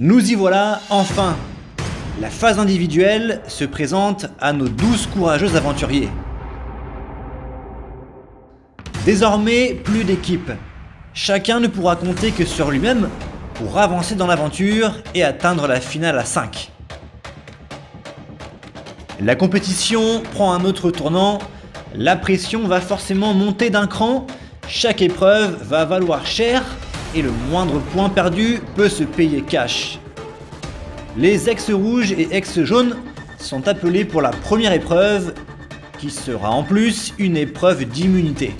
Nous y voilà, enfin! La phase individuelle se présente à nos 12 courageux aventuriers. Désormais, plus d'équipe. Chacun ne pourra compter que sur lui-même pour avancer dans l'aventure et atteindre la finale à 5. La compétition prend un autre tournant, la pression va forcément monter d'un cran, chaque épreuve va valoir cher et le moindre point perdu peut se payer cash. Les ex-rouges et ex-jaunes sont appelés pour la première épreuve, qui sera en plus une épreuve d'immunité.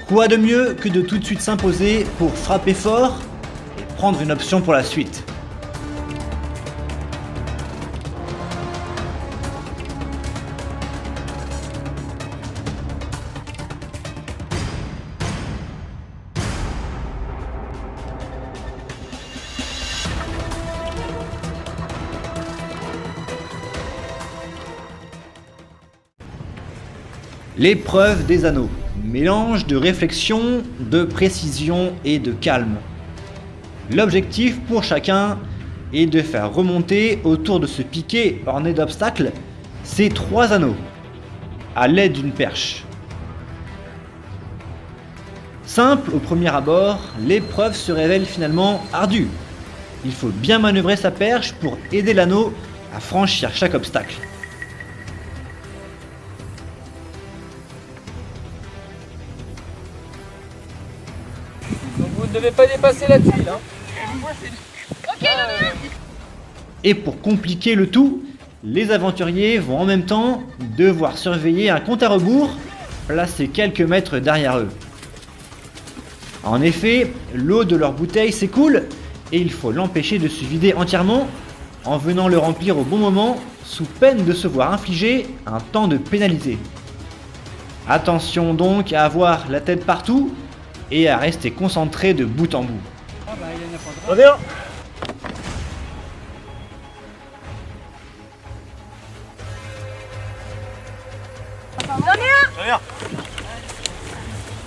Quoi de mieux que de tout de suite s'imposer pour frapper fort et prendre une option pour la suite. L'épreuve des anneaux. Mélange de réflexion, de précision et de calme. L'objectif pour chacun est de faire remonter autour de ce piquet orné d'obstacles ces 3 anneaux, à l'aide d'une perche. Simple au premier abord, l'épreuve se révèle finalement ardue. Il faut bien manœuvrer sa perche pour aider l'anneau à franchir chaque obstacle. Donc vous ne devez pas dépasser la tuile. Ok, Et pour compliquer le tout, les aventuriers vont en même temps devoir surveiller un compte à rebours placé quelques mètres derrière eux. En effet, l'eau de leur bouteille s'écoule et il faut l'empêcher de se vider entièrement en venant le remplir au bon moment sous peine de se voir infliger un temps de pénalité. Attention donc à avoir la tête partout et à rester concentré de bout en bout. J'en ai un.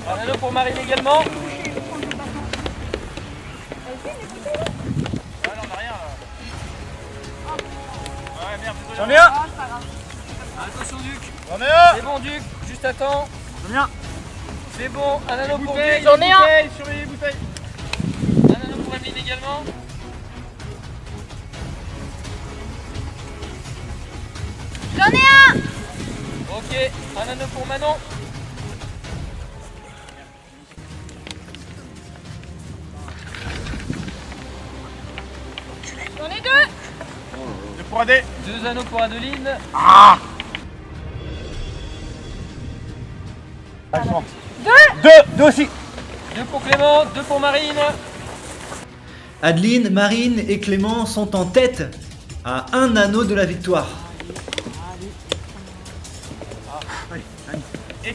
Un anneau pour Marine également. J'en ai un. Attention Duc. J'en ai un. C'est bon Duc, juste attends. J'en ai un. C'est bon, un anneau pour Duc. J'en ai un. Sur les bouteilles. Un anneau pour Emeline également. J'en ai un. Ok, un anneau pour Manon. J'en ai 2. Deux pour Adé. 2 anneaux pour Adeline. Deux aussi. 2 pour Clément, 2 pour Marine. Adeline, Marine et Clément sont en tête à un anneau de la victoire. Et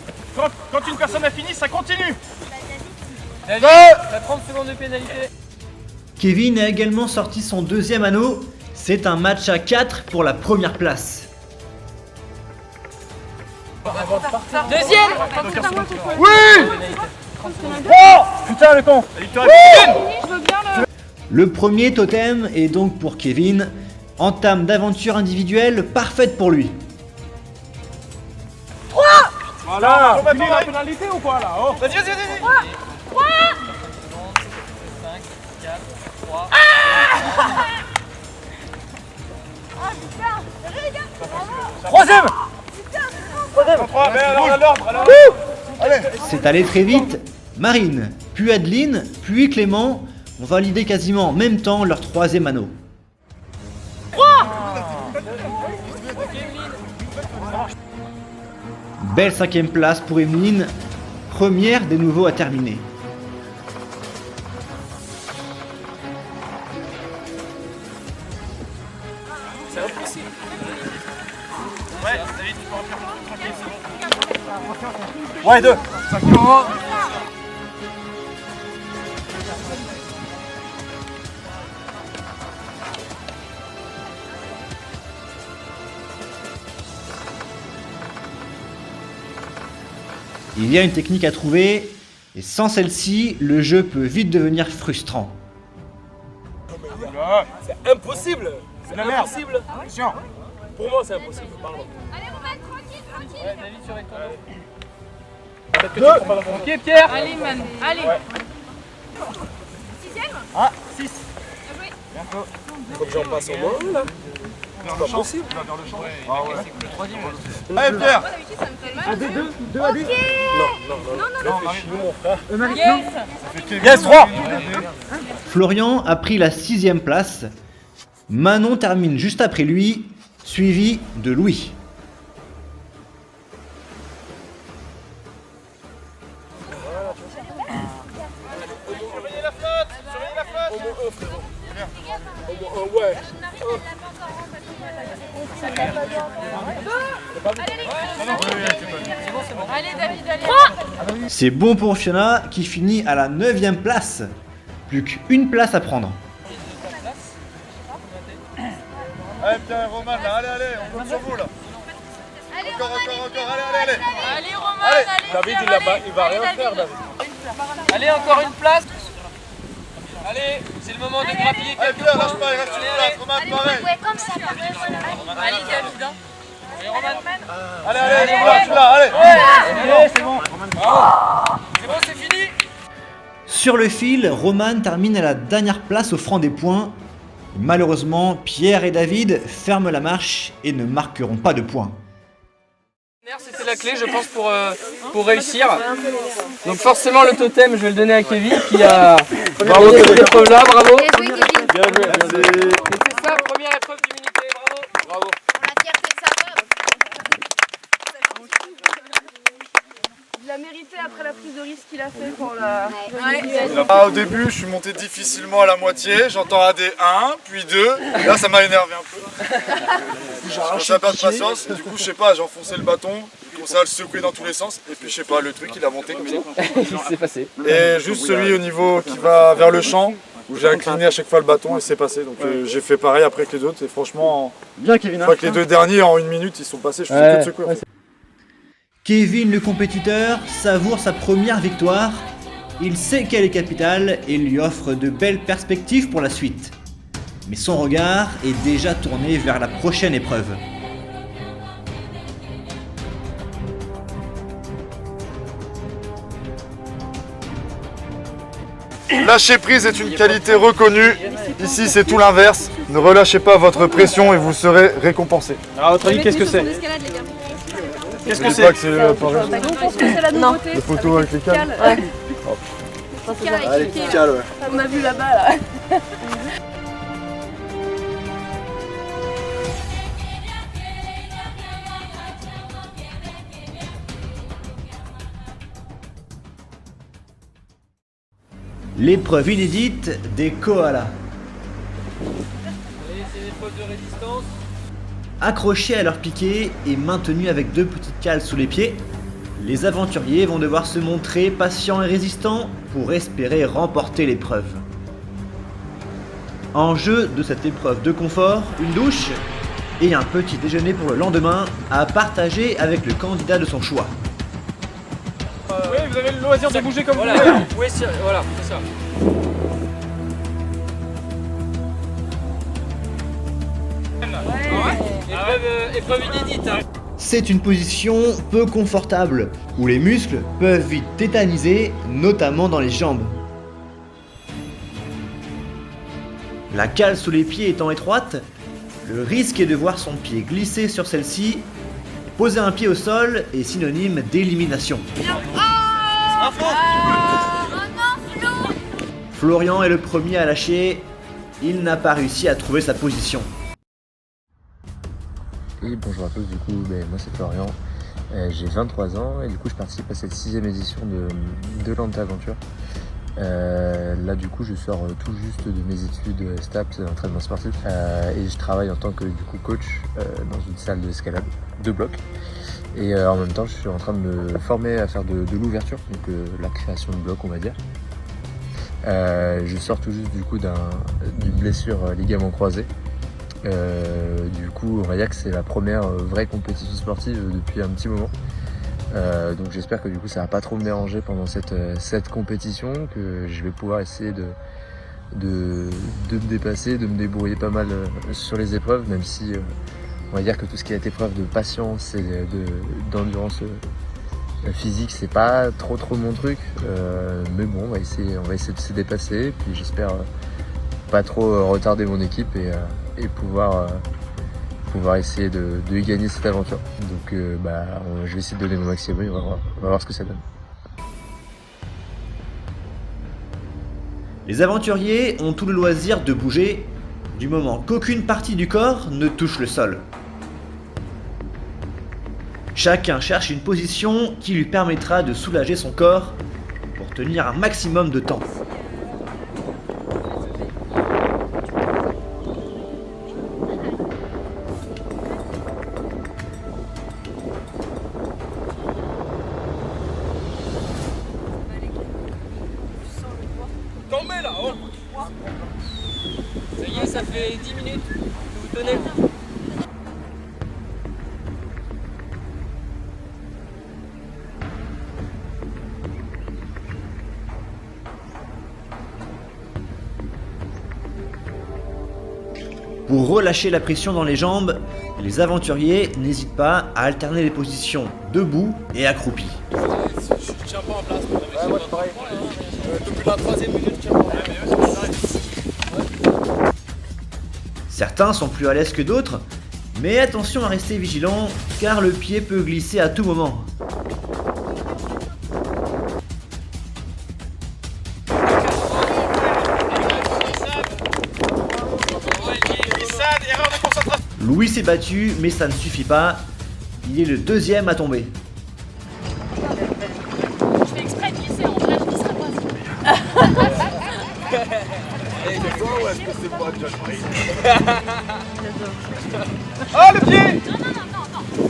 quand une personne a fini, ça continue. David, t'as 30 secondes de pénalité. Kevin a également sorti son 2e anneau. C'est un match à 4 pour la première place. Deuxième. Oui. Oh putain le con. Je veux bien le. Le premier totem est donc pour Kevin. Entame d'aventure individuelle parfaite pour lui. Voilà. On va faire la pénalité ou quoi là? Oh. Vas-y. 5, 4, 3. Ah putain. Regarde. Troisième. Trois. Mais alors à l'ordre. Allez. C'est allé très vite. Marine, puis Adeline, puis Clément ont validé quasiment en même temps leur 3e anneau. Belle 5e place pour Emeline, première des nouveaux à terminer. Ouais, David, tu peux remplir tranquille, c'est bon. Ouais, 2. 5 euros. Il y a une technique à trouver, et sans celle-ci, le jeu peut vite devenir frustrant. C'est impossible. C'est impossible. Pour moi, c'est impossible. Pardon. Allez, Roman, tranquille, tranquille. Ouais, David sur les tonneaux. Ok, Pierre. Allez, man. Allez. 6ème. Ah, 6. Bien joué. Faut que j'en passe au moins là. C'est pas possible. Allez, Pierre. Moi, d'habitude, ça me fait mal. Ok. Non, Yes. Yes, 3. Florian a pris la 6ème place. Manon termine juste après lui, suivi de Louis. Surveillez la flotte. Surveillez la flotte. Au moins un, frérot. Au moins un, ouais. Allez, David, allez. C'est bon pour Fiona qui finit à la 9ème place. Plus qu'une place à prendre. Allez, Pierre et Roman, là. Allez, on compte sur vous, là. Allez, Encore, Roman, allez. Allez, Roman, Allez, allez. David, il va rien faire, David. Allez, encore une place. Allez, c'est le moment de grappiller Allez, quelques Pierre, points. lâche pas, il reste une place. Roman, Allez, pareil. ouais, comme ça, pareil, voilà. Allez, David. Hein. Allez, Roman. Allez, tu l'as, allez. Allez, c'est bon. C'est bon, c'est fini. Sur le fil, Roman termine à la dernière place au franc des points. Malheureusement, Pierre et David ferment la marche et ne marqueront pas de points. C'était la clé, je pense, pour réussir. Donc forcément, le totem, je vais le donner à Kevin qui a gagné cette épreuve-là. Bravo. Bien joué, Kevin. Bien joué, merci. Et c'est ça, première épreuve d'immunité. Bravo. Bravo. Pour la fierté de sa mère. Il a mérité après la prise de risque qu'il a fait quand la... Là, au début, je suis monté difficilement à la moitié. J'entends AD 1, puis 2. Là, ça m'a énervé un peu. Je commençais à perdre patience. Du coup, je sais pas, j'ai enfoncé le bâton. J'ai commencé à le secouer dans tous les sens. Et puis, je sais pas, le truc, il a monté comme ça. Il s'est passé. Et juste celui au niveau qui va vers le champ, où j'ai incliné à chaque fois le bâton et c'est passé. Donc, j'ai fait pareil après que les autres. Et franchement, Bien Kevin. je crois que les deux derniers, en 1 minute, ils sont passés. Je faisais que de secouer. En fait. Kevin, le compétiteur, savoure sa première victoire. Il sait qu'elle est capitale et lui offre de belles perspectives pour la suite. Mais son regard est déjà tourné vers la prochaine épreuve. Lâcher prise est une qualité reconnue. Ici, c'est tout l'inverse. Ne relâchez pas votre pression et vous serez récompensé. Alors, à votre avis, qu'est-ce que c'est? Qu'est-ce que c'est? C'est Nous, on pense que c'est la nouveauté. les photos avec les cales. Ouais. Allez, cales, ouais. On a vu là-bas, là. L'épreuve inédite des koalas. Allez, c'est une épreuve de résistance. Accrochés à leur piquet et maintenus avec 2 petites cales sous les pieds, les aventuriers vont devoir se montrer patients et résistants pour espérer remporter l'épreuve. En jeu de cette épreuve de confort, une douche et un petit déjeuner pour le lendemain à partager avec le candidat de son choix. Oui, vous avez le loisir de bouger comme vous Voilà, voulez. oui, voilà, c'est ça. Épreuve inédite. Hein. C'est une position peu confortable, où les muscles peuvent vite tétaniser, notamment dans les jambes. La cale sous les pieds étant étroite, le risque est de voir son pied glisser sur celle-ci. Poser un pied au sol est synonyme d'élimination. Oh non, Flo. Florian est le premier à lâcher, il n'a pas réussi à trouver sa position. Et bonjour à tous, du coup, moi c'est Florian, j'ai 23 ans et du coup je participe à cette 6ème édition de Lente Aventure. Là du coup je sors tout juste de mes études STAPS, entraînement sportif, et je travaille en tant que du coup coach dans une salle d'escalade de bloc. Et en même temps je suis en train de me former à faire de l'ouverture, donc la création de blocs on va dire. Je sors tout juste du coup d'une blessure ligament croisé. Du coup on va dire que c'est la première vraie compétition sportive depuis un petit moment. Donc j'espère que du coup ça va pas trop me déranger pendant cette compétition, que je vais pouvoir essayer de me dépasser, de me débrouiller pas mal sur les épreuves, même si on va dire que tout ce qui est épreuve de patience et d'endurance physique, c'est pas trop mon truc, mais bon, on va essayer de se dépasser, puis j'espère pas trop retarder mon équipe et pouvoir essayer de gagner cette aventure. Donc je vais essayer de donner mon maximum et on va voir ce que ça donne. Les aventuriers ont tout le loisir de bouger du moment qu'aucune partie du corps ne touche le sol. Chacun cherche une position qui lui permettra de soulager son corps pour tenir un maximum de temps. Tombez là, oh. Ça y est, ça fait 10 minutes que vous tenez. Pour relâcher la pression dans les jambes, les aventuriers n'hésitent pas à alterner les positions debout et accroupis. Je tiens pas en place. Ouais, moi c'est pareil. Depuis la 3e minute, je tiens pas en place. Certains sont plus à l'aise que d'autres, mais attention à rester vigilant car le pied peut glisser à tout moment. Louis s'est battu, mais ça ne suffit pas. Il est le deuxième à tomber. Je fais exprès de glisser, en vrai, je glisserai pas. Oh le pied!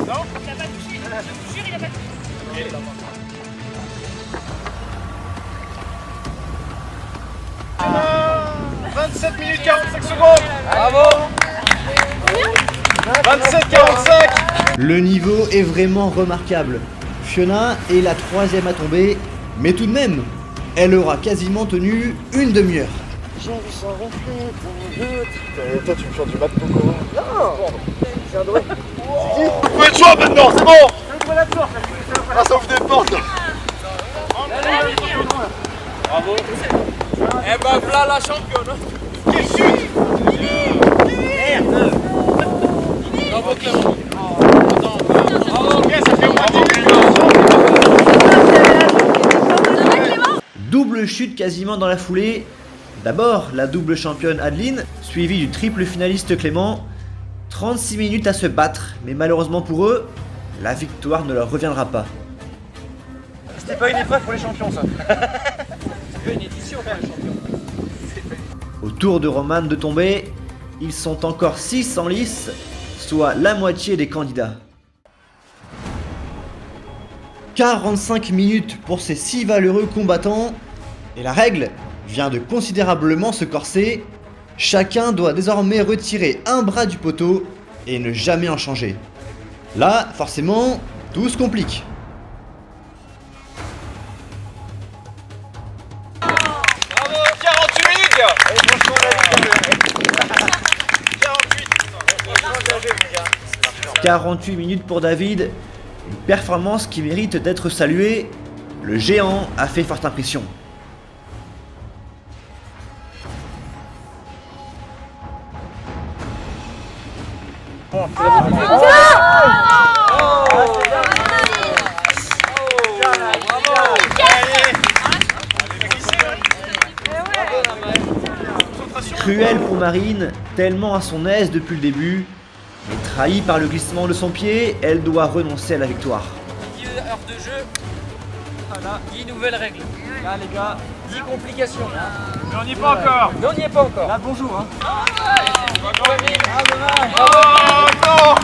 Non. Il a pas touché. Je vous jure, il a pas touché. 27 minutes 45 secondes. Bravo! 27-45. Le niveau est vraiment remarquable. Fiona est la troisième à tomber, mais tout de même, elle aura quasiment tenu une demi-heure. Et toi, tu me fais du mat de Coco. Non, c'est un doigt. Vous pouvez le choix maintenant, c'est bon. Ah, ça ouvre des portes. Bravo! Eh ben voilà la championne! Quelle chute! Bravo Clément! Ok, ça fait au moins 10 minutes. Double chute quasiment dans la foulée. D'abord la double championne Adeline, suivie du triple finaliste Clément. 36 minutes à se battre, mais malheureusement pour eux, la victoire ne leur reviendra pas. C'était pas une épreuve pour les champions, ça. C'est une édition pour les champions. Au tour de Roman de tomber, ils sont encore 6 en lice, soit la moitié des candidats. 45 minutes pour ces 6 valeureux combattants, et la règle vient de considérablement se corser. Chacun doit désormais retirer un bras du poteau et ne jamais en changer. Là, forcément, tout se complique. Bravo, 48 minutes, gars. 48 minutes pour David, une performance qui mérite d'être saluée. Le géant a fait forte impression. Cruel pour Marine, tellement à son aise depuis le début, mais trahie par le glissement de son pied, elle doit renoncer à la victoire. 10 heures de jeu. Voilà, 10 nouvelles règles. Là les gars, 10 complications. Mais on n'y est pas encore. Mais on n'y est pas encore. Là, bonjour. Hein. Bravo! Oh non.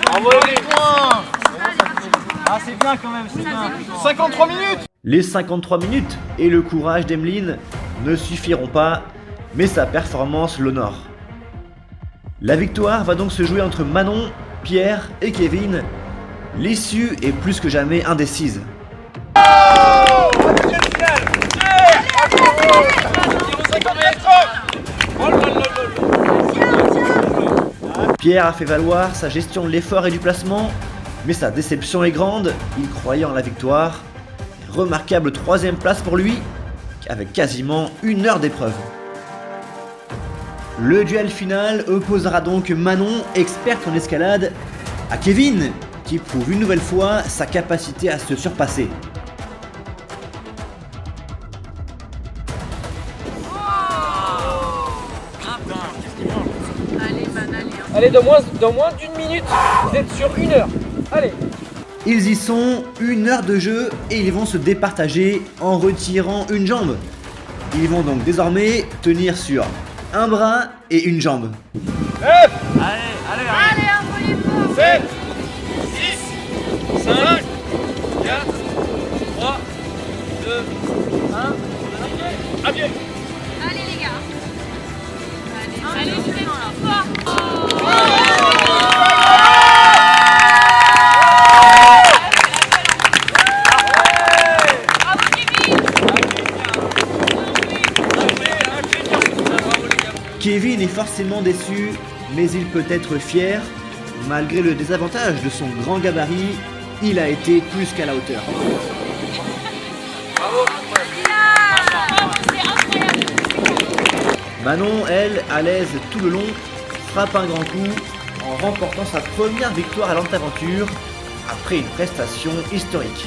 Bravo les points. Ah, c'est bien quand même, c'est bien. 53 minutes. Les 53 minutes et le courage d'Emeline ne suffiront pas, mais sa performance l'honore. La victoire va donc se jouer entre Manon, Pierre et Kevin. L'issue est plus que jamais indécise. Oh, la finale. Yeah. Pierre a fait valoir sa gestion de l'effort et du placement, mais sa déception est grande, il croyait en la victoire. Remarquable 3ème place pour lui, avec quasiment 1 heure d'épreuve. Le duel final opposera donc Manon, experte en escalade, à Kevin, qui prouve une nouvelle fois sa capacité à se surpasser. Allez, dans moins d'1 minute, vous êtes sur 1 heure. Allez. Ils y sont, 1 heure de jeu et ils vont se départager en retirant une jambe. Ils vont donc désormais tenir sur un bras et une jambe. 9, Allez, envoyez-vous. 7, 6, 5, 4, 3, 2, 1. À pied. Allez les gars. Allez, vous êtes trop forts. Bravo Kevin. Kevin est forcément déçu, mais il peut être fier. Malgré le désavantage de son grand gabarit, il a été plus qu'à la hauteur. C'est incroyable. Manon, elle, à l'aise tout le long, frappe un grand coup en remportant sa première victoire à l'Antaventure après une prestation historique.